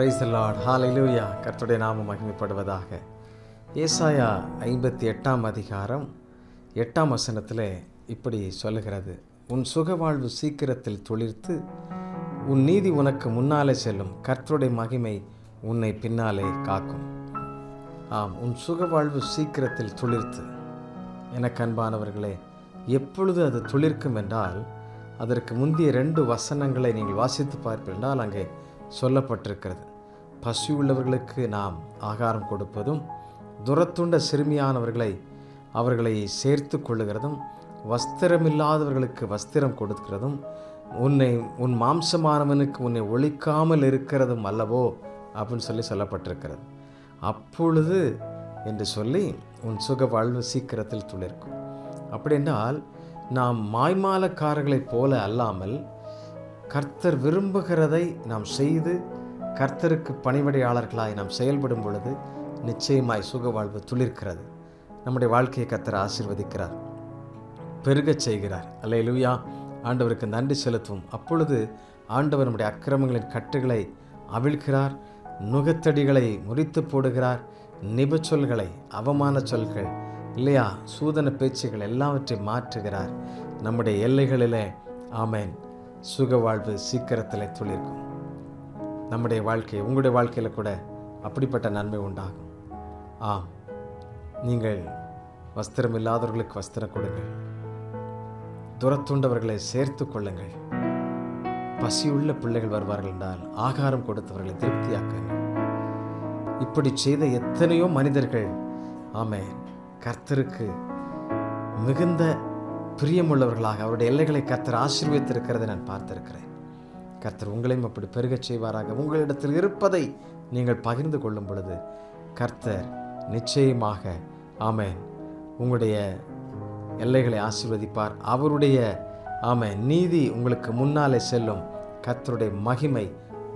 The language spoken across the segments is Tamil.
பிரைஸ் தி லார்ட், ஹalleluya. கர்த்தருடைய நாமம் மகிமைப்படுவதாக. ஏசாயா 58 அதிகாரம் 8 வசனத்திலே இப்படி சொல்லுகிறது: உன் சுகவாழ்வு சீக்கிரத்தில் துளிர்த்து உன் நீதி உனக்கு முன்னாலே செல்லும், கர்த்தருடைய மகிமை உன்னை பின்னாலே காக்கும். ஆம், உன் சுகவாழ்வு சீக்கிரத்தில் துளிர்த்து. எனக்கு அன்பானவர்களே, எப்பொழுது அது துளிர்க்கும் என்றால், அதற்கு முந்தைய 2 வசனங்களை நீங்கள் வாசித்து பார்ப்பீர்கள். அங்கே சொல்லப்பட்டிருக்கிறது, பசியுள்ளவர்களுக்கு நாம் ஆகாரம் கொடுப்பதும், துரத்துண்ட சிறுமியானவர்களை அவர்களை சேர்த்து கொள்ளுகிறதும், வஸ்திரமில்லாதவர்களுக்கு வஸ்திரம் கொடுக்கிறதும், உன் மாம்சமானவனுக்கு உன்னை ஒழிக்காமல் இருக்கிறதும் அல்லவோ அப்படின்னு சொல்லப்பட்டிருக்கிறது. அப்பொழுது என்று சொல்லி உன் சுக வாழ்வு சீக்கிரத்தில் துளிர்க்கும். அப்படி என்றால், நாம் மாய்மாலக்காரர்களைப் போல அல்லாமல் கர்த்தர் விரும்புகிறதை நாம் செய்து கர்த்தருக்கு பணிவிடையாளர்களாய் நாம் செயல்படும் பொழுது நிச்சயமாய் சுக வாழ்வு துளிர்க்கிறது. நம்முடைய வாழ்க்கையை கர்த்தர் ஆசீர்வதிக்கிறார், பெருகச் செய்கிறார். அல்லேலூயா. ஆண்டவருக்கு நன்றி செலுத்துவோம். அப்பொழுது ஆண்டவர் நம்முடைய அக்கிரமங்களின் கட்டுகளை அவிழ்க்கிறார், நுகத்தடிகளை முறித்து போடுகிறார், நிபச்சொல்களை, அவமான சொல்கள் இல்லையா, சூதன பேச்சுகள் எல்லாவற்றையும் மாற்றுகிறார். நம்முடைய எல்லைகளிலே ஆமென் சுக வாழ்வு சீக்கிரத்தில் துளிர்க்கும். நம்முடைய வாழ்க்கை, உங்களுடைய வாழ்க்கையில் கூட அப்படிப்பட்ட நன்மை உண்டாகும். ஆம், நீங்கள் வஸ்திரம் இல்லாதவர்களுக்கு வஸ்திரம் கொடுங்கள், துரத்துண்டவர்களை சேர்த்து கொள்ளுங்கள், பசியுள்ள பிள்ளைகள் வருவார்கள் என்றால் ஆகாரம் கொடுத்தவர்களை திருப்தியாக்குங்கள். இப்படி செய்த எத்தனையோ மனிதர்கள் ஆமென் கர்த்தருக்கு மிகுந்த பிரியமுள்ளவர்களாக அவருடைய எல்லைகளை கர்த்தர் ஆசீர்வதித்திருக்கிறதை நான் பார்த்திருக்கிறேன். கர்த்தர் உங்களையும் அப்படி பெருகச் செய்வாராக. உங்களிடத்தில் இருப்பதை நீங்கள் பகிர்ந்து கொள்ளும் பொழுது கர்த்தர் நிச்சயமாக ஆமென் உங்களுடைய எல்லைகளை ஆசீர்வதிப்பார். அவருடைய ஆமென் நீதி உங்களுக்கு முன்னாலே செல்லும். கர்த்தருடைய மகிமை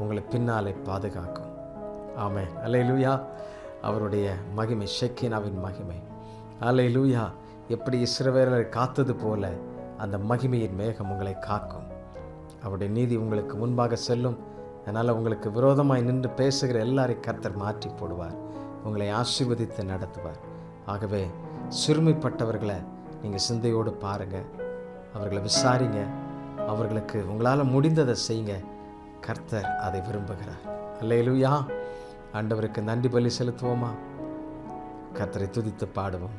உங்களை பின்னாலே பாதுகாக்கும். ஆமென். அல்லேலூயா. அவருடைய மகிமை, ஷெக்கினாவின் மகிமை. அல்லேலூயா. எப்படி இஸ்ரவேலரை காத்தது போல அந்த மகிமையின் மேகம் உங்களை காக்கும். அவருடைய நீதி உங்களுக்கு முன்பாக செல்லும். அதனால் உங்களுக்கு விரோதமாய் நின்று பேசுகிற எல்லாரையும் கர்த்தர் மாற்றி போடுவார், உங்களை ஆசீர்வதித்து நடத்துவார். ஆகவே சிறுமைப்பட்டவர்களை நீங்கள் சிந்தையோடு பாருங்கள், அவர்களை விசாரிங்க, அவர்களுக்கு உங்களால் முடிந்ததை செய்யுங்க. கர்த்தர் அதை விரும்புகிறார். அல்லேலூயா. ஆண்டவருக்கு நன்றி பலி செலுத்துவோமா? கர்த்தரை துதித்து பாடுவோம்.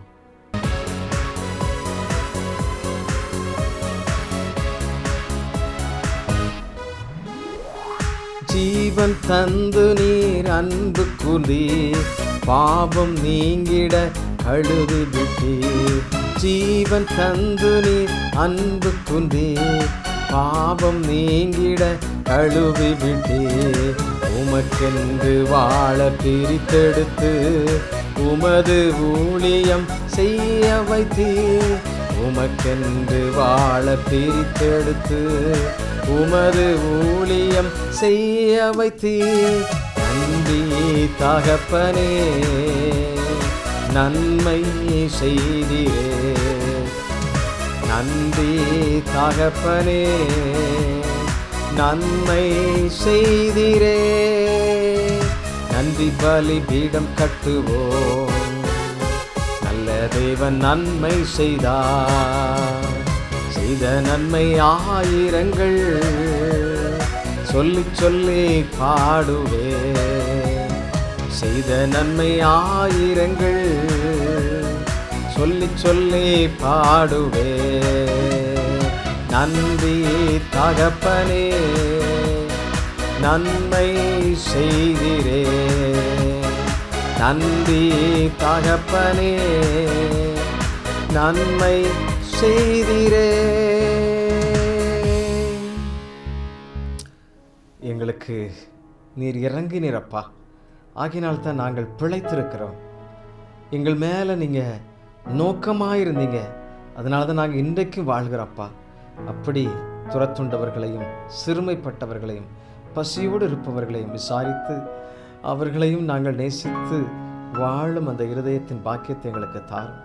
ஜீவன் தந்து நீர் அன்பு கூர்ந்தீர், பாவம் நீங்கிட கழுவி விட்டீர். ஜீவன் தந்து நீர் அன்பு கூர்ந்தீர், பாவம் நீங்கிட கழுவி விட்டீர். உமக்கென்று வாழ பிரித்தெடுத்து உமது ஊழியம் செய்ய வைத்தீர். உமக்கென்று வாழ பிரித்தெடுத்து உமது ஊழியம் செய்ய வைத்தீர். நன்றி தகப்பனே, நன்மை செய்தீரே. நன்றி தகப்பனே, நன்மை செய்தீரே. நன்றி பலி பீடம் கட்டுவோம், நல்ல தேவன் நன்மை செய்தார். செய்த நன்மை ஆயிரங்கள் சொல்லி சொல்லி பாடுவே. செய்த நன்மை ஆயிரங்கள் சொல்லி சொல்லி பாடுவே. நன்றி தகப்பனே, நன்மை செய்திரே. நன்றி தகப்பனே, நன்மை செய்திரே. எங்களுக்கு நீர் இறங்கினீரப்பா, ஆகினால்தான் நாங்கள் பிழைத்திருக்கிறோம். எங்கள் மேலே நீங்கள் நோக்கமாக இருந்தீங்க, அதனால தான் நாங்கள் இன்றைக்கும் வாழ்கிறோப்பா. அப்படி துரத்துண்டவர்களையும் சிறுமைப்பட்டவர்களையும் பசியோடு இருப்பவர்களையும் விசாரித்து அவர்களையும் நாங்கள் நேசித்து வாழும் அந்த இருதயத்தின் பாக்கியத்தை எங்களுக்கு தாரும்.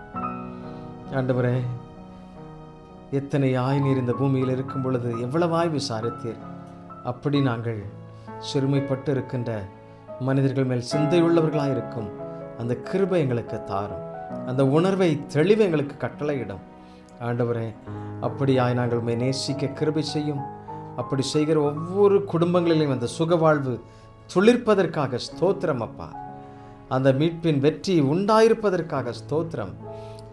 ஆண்டவரே, எத்தனை நீர் இந்த பூமியில் இருக்கும் பொழுது எவ்வளவாய் விசாரித்தீர். அப்படி நாங்கள் சிறுமைப்பட்டு இருக்கின்ற மனிதர்கள் மேல் சிந்தையுள்ளவர்களாயிருக்கும் அந்த கிருபை எங்களுக்கு தாரும். அந்த உணர்வை, தெளிவை எங்களுக்கு கட்டளையிடும். ஆண்டவரே, அப்படியாய் நாங்கள் உம்மை நேசிக்க கிருபை செய்யும். அப்படி செய்கிற ஒவ்வொரு குடும்பங்களிலும் அந்த சுகவாழ்வு துளிர்ப்பதற்காக ஸ்தோத்திரம் அப்பா. அந்த மீட்பின் வெற்றி உண்டாயிருப்பதற்காக ஸ்தோத்திரம்.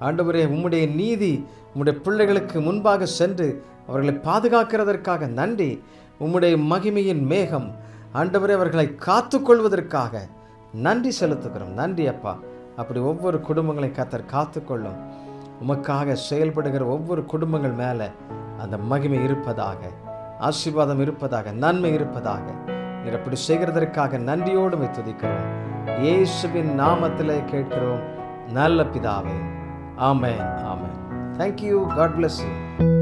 ஆண்டவரே, உம்முடைய நீதி உம்முடைய பிள்ளைகளுக்கு முன்பாக சென்று அவர்களை பாதுகாக்கிறதற்காக நன்றி. உம்முடைய மகிமையின் மேகம் ஆண்டவரே அவர்களை காத்து கொள்வதற்காக நன்றி செலுத்துகிறோம். நன்றி அப்பா. அப்படி ஒவ்வொரு குடும்பங்களை கர்த்தர் காத்துக்கொள்ளும். உமக்காக செயல்படுகிற ஒவ்வொரு குடும்பங்கள் மேலே அந்த மகிமை இருப்பதாக, ஆசீர்வாதம் இருப்பதாக, நன்மை இருப்பதாக. நீர் அப்படி செய்கிறதற்காக நன்றியோடு துதிக்கிறோம். இயேசுவின் நாமத்திலே கேட்கிறோம் நல்ல பிதாவே. ஆமென், ஆமென். Thank you. God bless you.